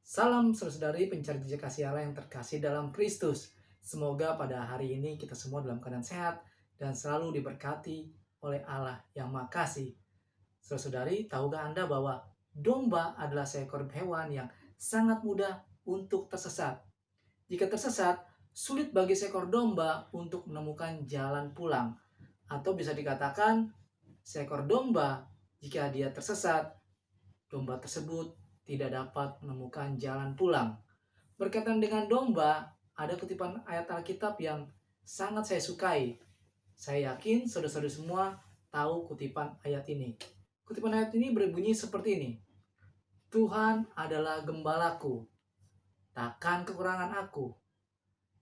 Salam saudari pencari jejak kasih Allah yang terkasih dalam Kristus. Semoga pada hari ini kita semua dalam keadaan sehat dan selalu diberkati oleh Allah yang Maha Kasih. Saudari, tahukah Anda bahwa domba adalah seekor hewan yang sangat mudah untuk tersesat? Jika tersesat, sulit bagi seekor domba untuk menemukan jalan pulang. Atau bisa dikatakan, seekor domba jika dia tersesat, domba tersebut tidak dapat menemukan jalan pulang. Berkaitan dengan domba, ada kutipan ayat Alkitab yang sangat saya sukai. Saya yakin saudara-saudara semua tahu kutipan ayat ini. Kutipan ayat ini berbunyi seperti ini. Tuhan adalah gembalaku, takkan kekurangan aku.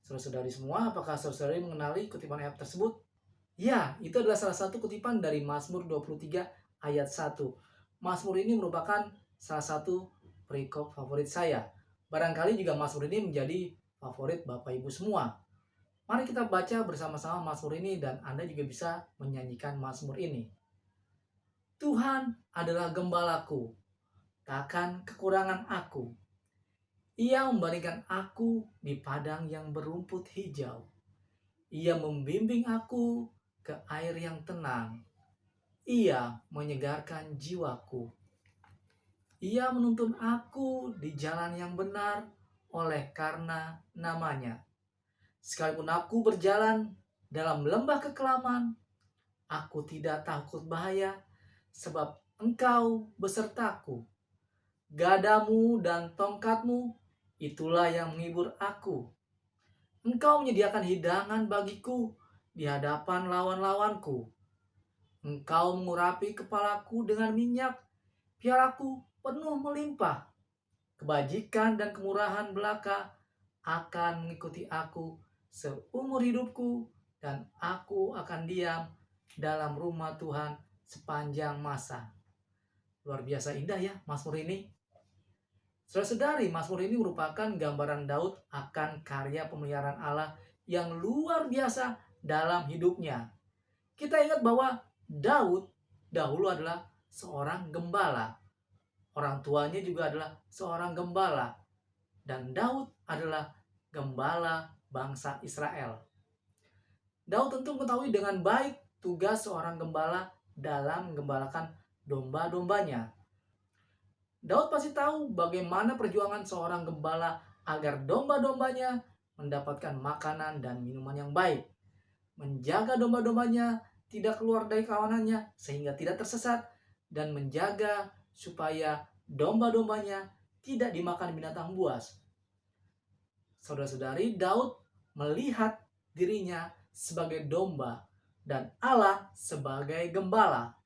Saudara-saudari semua, apakah saudara-saudari mengenali kutipan ayat tersebut? Ya, itu adalah salah satu kutipan dari Mazmur 23 ayat 1. Mazmur ini merupakan salah satu perikop favorit saya. Barangkali juga Mazmur ini menjadi favorit Bapak Ibu semua. Mari kita baca bersama-sama Mazmur ini dan Anda juga bisa menyanyikan Mazmur ini. Tuhan adalah gembalaku, takkan kekurangan aku. Ia membaringkan aku di padang yang berumput hijau. Ia membimbing aku ke air yang tenang. Ia menyegarkan jiwaku. Ia menuntun aku di jalan yang benar oleh karena namanya. Sekalipun aku berjalan dalam lembah kekelaman, aku tidak takut bahaya, sebab engkau besertaku. Gadamu dan tongkatmu, itulah yang menghibur aku. Engkau menyediakan hidangan bagiku di hadapan lawan-lawanku. Engkau mengurapi kepalaku dengan minyak, piaraku penuh melimpah. Kebajikan dan kemurahan belaka akan mengikuti aku seumur hidupku, dan aku akan diam dalam rumah Tuhan sepanjang masa. Luar biasa indah ya Mazmur ini. Saudara-saudari, Mazmur ini merupakan gambaran Daud akan karya pemeliharaan Allah yang luar biasa dalam hidupnya. Kita ingat bahwa Daud dahulu adalah seorang gembala. Orang tuanya juga adalah seorang gembala. Dan Daud adalah gembala bangsa Israel. Daud tentu mengetahui dengan baik tugas seorang gembala dalam menggembalakan domba-dombanya. Daud pasti tahu bagaimana perjuangan seorang gembala agar domba-dombanya mendapatkan makanan dan minuman yang baik. Menjaga domba-dombanya tidak keluar dari kawanannya sehingga tidak tersesat, dan menjaga supaya domba-dombanya tidak dimakan binatang buas. Saudara-saudari, Daud melihat dirinya sebagai domba dan Allah sebagai gembala.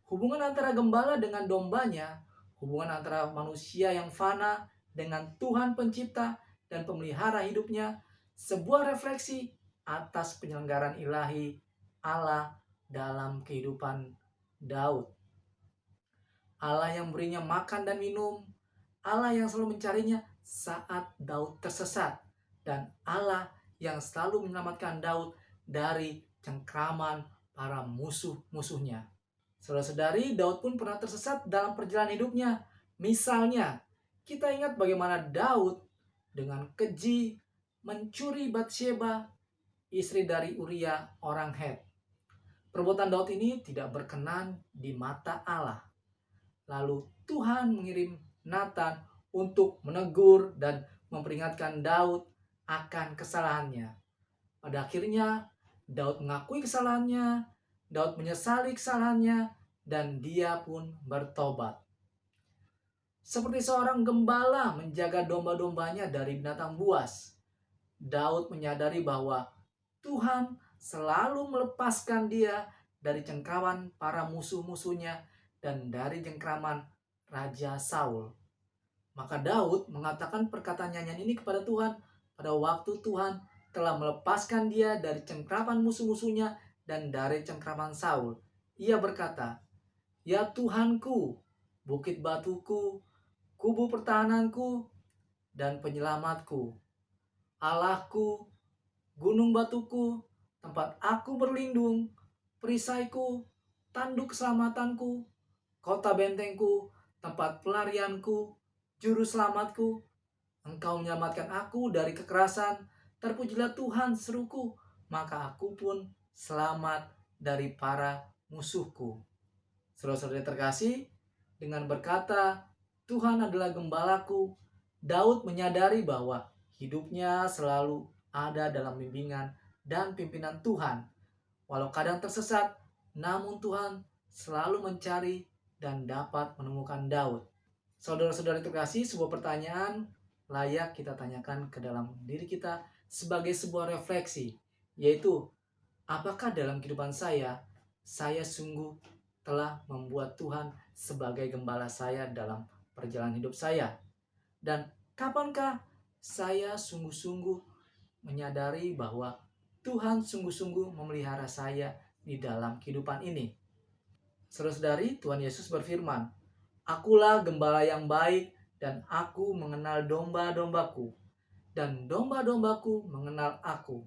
Hubungan antara gembala dengan dombanya, hubungan antara manusia yang fana dengan Tuhan pencipta dan pemelihara hidupnya, sebuah refleksi atas penyelenggaraan ilahi Allah dalam kehidupan Daud. Allah yang memberinya makan dan minum, Allah yang selalu mencarinya saat Daud tersesat, dan Allah yang selalu menyelamatkan Daud dari cengkraman para musuh-musuhnya. Saudara-saudari, Daud pun pernah tersesat dalam perjalanan hidupnya. Misalnya, kita ingat bagaimana Daud dengan keji mencuri Batsheba, istri dari Uria orang Het. Perbuatan Daud ini tidak berkenan di mata Allah. Lalu Tuhan mengirim Nathan untuk menegur dan memperingatkan Daud akan kesalahannya. Pada akhirnya, Daud mengakui kesalahannya, Daud menyesali kesalahannya, dan dia pun bertobat. Seperti seorang gembala menjaga domba-dombanya dari binatang buas, Daud menyadari bahwa Tuhan selalu melepaskan dia dari cengkraman para musuh-musuhnya dan dari cengkraman Raja Saul. Maka Daud mengatakan perkataan nyanyian ini kepada Tuhan pada waktu Tuhan telah melepaskan dia dari cengkraman musuh-musuhnya dan dari cengkraman Saul. Ia berkata, "Ya Tuhanku, bukit batuku, kubu pertahananku, dan penyelamatku. Allahku, gunung batuku, tempat aku berlindung, perisaiku, tanduk keselamatanku, kota bentengku, tempat pelarianku, juru selamatku, Engkau menyelamatkan aku dari kekerasan. Terpujilah Tuhan, seruku. Maka aku pun selamat dari para musuhku. Saudara-saudara terkasih, dengan berkata, Tuhan adalah gembalaku, Daud menyadari bahwa hidupnya selalu ada dalam bimbingan dan pimpinan Tuhan. Walau kadang tersesat, namun Tuhan selalu mencari dan dapat menemukan Daud. Saudara-saudara terkasih, sebuah pertanyaan layak kita tanyakan ke dalam diri kita sebagai sebuah refleksi, yaitu apakah dalam kehidupan saya sungguh telah membuat Tuhan sebagai gembala saya dalam perjalanan hidup saya? Dan kapankah saya sungguh-sungguh menyadari bahwa Tuhan sungguh-sungguh memelihara saya di dalam kehidupan ini? Saudara-saudari, Tuhan Yesus berfirman, Akulah gembala yang baik dan aku mengenal domba-dombaku dan domba-dombaku mengenal aku.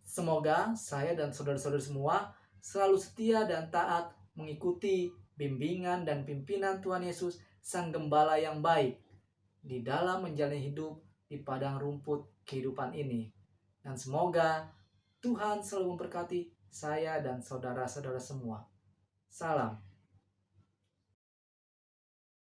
Semoga saya dan saudara-saudara semua selalu setia dan taat mengikuti bimbingan dan pimpinan Tuhan Yesus, Sang Gembala yang baik, di dalam menjalani hidup di padang rumput kehidupan ini. Dan semoga Tuhan selalu memberkati saya dan saudara-saudara semua. Salam.